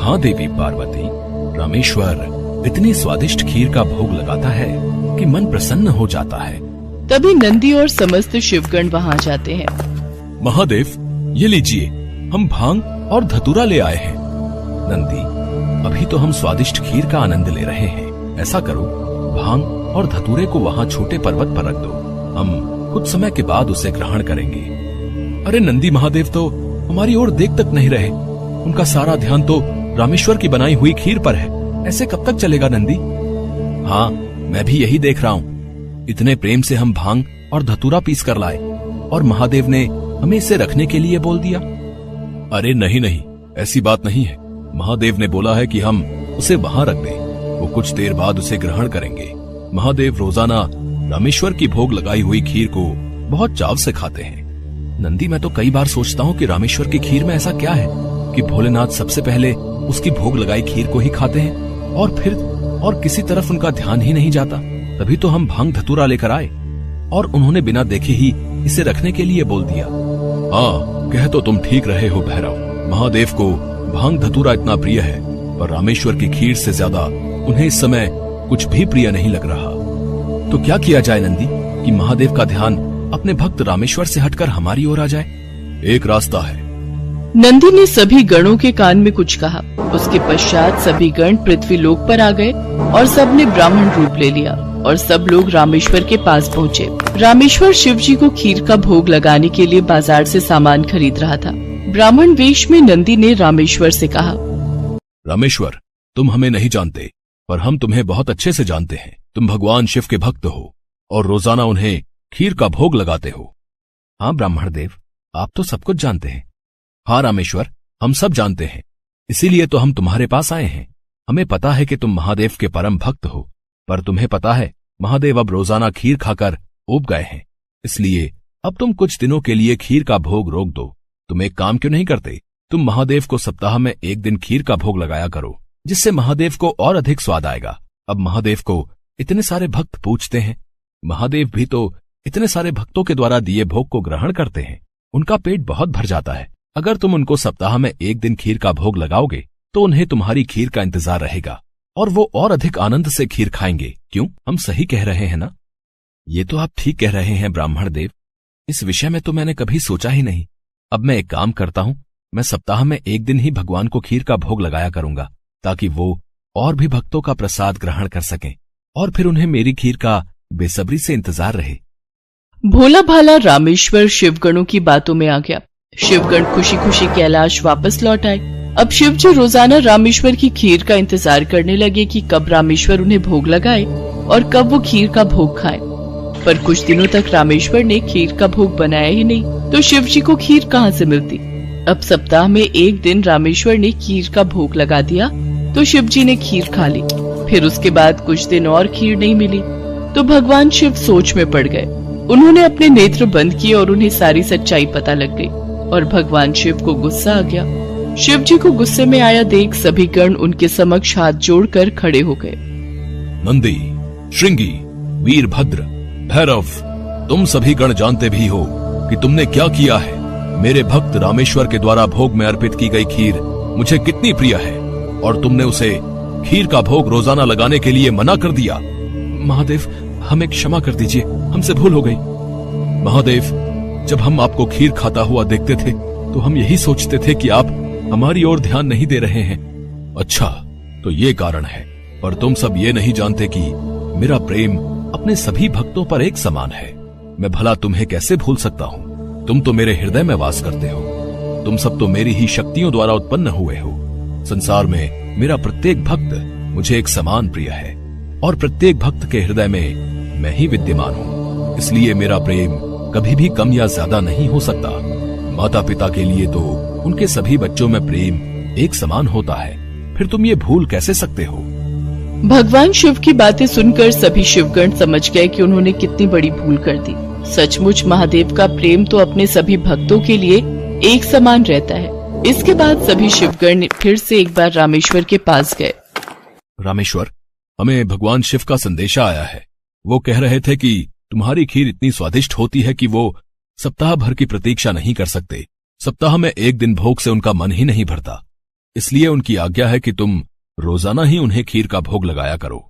हाँ देवी पार्वती, रामेश्वर इतनी स्वादिष्ट खीर का भोग लगाता है कि मन प्रसन्न हो जाता है। तभी नंदी और समस्त शिवगण वहाँ जाते हैं। महादेव, ये लीजिए, हम भांग और धतूरा ले आए हैं। नंदी, अभी तो हम स्वादिष्ट खीर का आनंद ले रहे हैं। ऐसा करो, भांग और धतूरे को वहाँ छोटे पर्वत पर रख दो। हम कुछ समय के बाद उसे ग्रहण करेंगे। अरे नंदी महादेव तो हमारी ओर देख तक नहीं रहे। उनका सारा ध्यान तो रामेश्वर की बनाई हुई खीर पर है। ऐसे कब तक चलेगा नंदी? हाँ, मैं भी यही देख रहा हूँ। इतने प्रेम से हम भांग और धतूरा पीस कर लाए और महादेव ने हमें इसे रखने के लिए बोल दिया। अरे नहीं नहीं, ऐसी बात नहीं है। महादेव ने बोला है कि हम उसे वहां रख दें। वो कुछ देर बाद उसे ग्रहण करेंगे। महादेव रोजाना रामेश्वर की भोग लगाई हुई खीर को बहुत चाव से खाते हैं। नंदी, मैं तो कई बार सोचता हूँ कि रामेश्वर की खीर में ऐसा क्या है कि भोलेनाथ सबसे पहले उसकी भोग लगाई खीर को ही खाते हैं और फिर और किसी तरफ उनका ध्यान ही नहीं जाता। तभी तो हम भांग धतूरा लेकर आए और उन्होंने बिना देखे ही इसे रखने के लिए बोल दिया। हाँ, कह तो तुम ठीक रहे हो भैरव। महादेव को भांग धतूरा इतना प्रिय है, पर रामेश्वर की खीर से ज्यादा उन्हें इस समय कुछ भी प्रिय नहीं लग रहा। तो क्या किया जाए नंदी कि महादेव का ध्यान अपने भक्त रामेश्वर से हटकर हमारी ओर आ जाए? एक रास्ता है। नंदी ने सभी गणों के कान में कुछ कहा। उसके पश्चात सभी गण पृथ्वी लोक पर आ गए और सबने ब्राह्मण रूप ले लिया और सब लोग रामेश्वर के पास पहुँचे। रामेश्वर शिव जी को खीर का भोग लगाने के लिए बाजार से सामान खरीद रहा था। ब्राह्मण वेश में नंदी ने रामेश्वर से कहा, रामेश्वर, तुम हमें नहीं जानते, पर हम तुम्हें बहुत अच्छे से जानते हैं। तुम भगवान शिव के भक्त हो और रोजाना उन्हें खीर का भोग लगाते हो। हाँ ब्राह्मण देव, आप तो सब कुछ जानते हैं। हाँ रामेश्वर, हम सब जानते हैं, इसीलिए तो हम तुम्हारे पास आए हैं। हमें पता है कि तुम महादेव के परम भक्त हो, पर तुम्हें पता है महादेव अब रोजाना खीर खाकर ऊब गए हैं। इसलिए अब तुम कुछ दिनों के लिए खीर का भोग रोक दो। तुम एक काम क्यों नहीं करते? तुम महादेव को सप्ताह में एक दिन खीर का भोग लगाया करो, जिससे महादेव को और अधिक स्वाद आएगा। अब महादेव को इतने सारे भक्त पूजते हैं। महादेव भी तो इतने सारे भक्तों के द्वारा दिए भोग को ग्रहण करते हैं। उनका पेट बहुत भर जाता है। अगर तुम उनको सप्ताह में एक दिन खीर का भोग लगाओगे तो उन्हें तुम्हारी खीर का इंतजार रहेगा और वो और अधिक आनंद से खीर खाएंगे। क्यों, हम सही कह रहे हैं ना? ये तो आप ठीक कह रहे हैं ब्राह्मण देव। इस विषय में तो मैंने कभी सोचा ही नहीं। अब मैं एक काम करता हूँ, मैं सप्ताह में एक दिन ही भगवान को खीर का भोग लगाया करूंगा, ताकि वो और भी भक्तों का प्रसाद ग्रहण कर सकें और फिर उन्हें मेरी खीर का बेसब्री से इंतजार रहे। भोला भाला रामेश्वर शिवगणों की बातों में आ गया। शिवगण खुशी खुशी कैलाश वापस लौट आए। अब शिव जी रोजाना रामेश्वर की खीर का इंतजार करने लगे कि कब रामेश्वर उन्हें भोग लगाए और कब वो खीर का भोग खाए। पर कुछ दिनों तक रामेश्वर ने खीर का भोग बनाया ही नहीं, तो शिव जी को खीर कहाँ से मिलती? अब सप्ताह में एक दिन रामेश्वर ने खीर का भोग लगा दिया तो शिव जी ने खीर खा ली। फिर उसके बाद कुछ दिन और खीर नहीं मिली तो भगवान शिव सोच में पड़ गए। उन्होंने अपने नेत्र बंद किए और उन्हें सारी सच्चाई पता लग गई और भगवान शिव को गुस्सा आ गया। शिव जी को गुस्से में आया देख सभी गण उनके समक्ष हाथ जोड़कर खड़े हो गए। नंदी, श्रृंगी, वीरभद्र, भैरव, तुम सभी गण जानते भी हो कि तुमने क्या किया है। मेरे भक्त रामेश्वर के द्वारा भोग में अर्पित की गई खीर मुझे कितनी प्रिय है और तुमने उसे खीर का भोग रोजाना लगाने के लिए मना कर दिया। महादेव, हमें क्षमा कर दीजिए, हमसे भूल हो गई। महादेव, जब हम आपको खीर खाता हुआ देखते थे तो हम यही सोचते थे कि आप हमारी ओर ध्यान नहीं दे रहे हैं। अच्छा, तो ये कारण है, पर तुम सब ये नहीं जानते कि मेरा प्रेम अपने सभी भक्तों पर एक समान है। मैं भला तुम्हें कैसे भूल सकता हूँ? तुम तो मेरे हृदय में वास करते हो। तुम सब तो मेरी ही शक्तियों द्वारा उत्पन्न हुए हो। संसार में मेरा प्रत्येक भक्त मुझे एक समान प्रिय है और प्रत्येक भक्त के हृदय में मैं ही विद्यमान हूँ। इसलिए मेरा प्रेम कभी भी कम या ज्यादा नहीं हो सकता। माता पिता के लिए तो उनके सभी बच्चों में प्रेम एक समान होता है, फिर तुम ये भूल कैसे सकते हो? भगवान शिव की बातें सुनकर सभी शिवगण समझ गए कि उन्होंने कितनी बड़ी भूल कर दी। सचमुच महादेव का प्रेम तो अपने सभी भक्तों के लिए एक समान रहता है। इसके बाद सभी शिवगण फिर से एक बार रामेश्वर के पास गए। रामेश्वर, हमें भगवान शिव का संदेशा आया है। वो कह रहे थे कि तुम्हारी खीर इतनी स्वादिष्ट होती है कि वो सप्ताह भर की प्रतीक्षा नहीं कर सकते। सप्ताह में एक दिन भोग से उनका मन ही नहीं भरता। इसलिए उनकी आज्ञा है कि तुम रोजाना ही उन्हें खीर का भोग लगाया करो।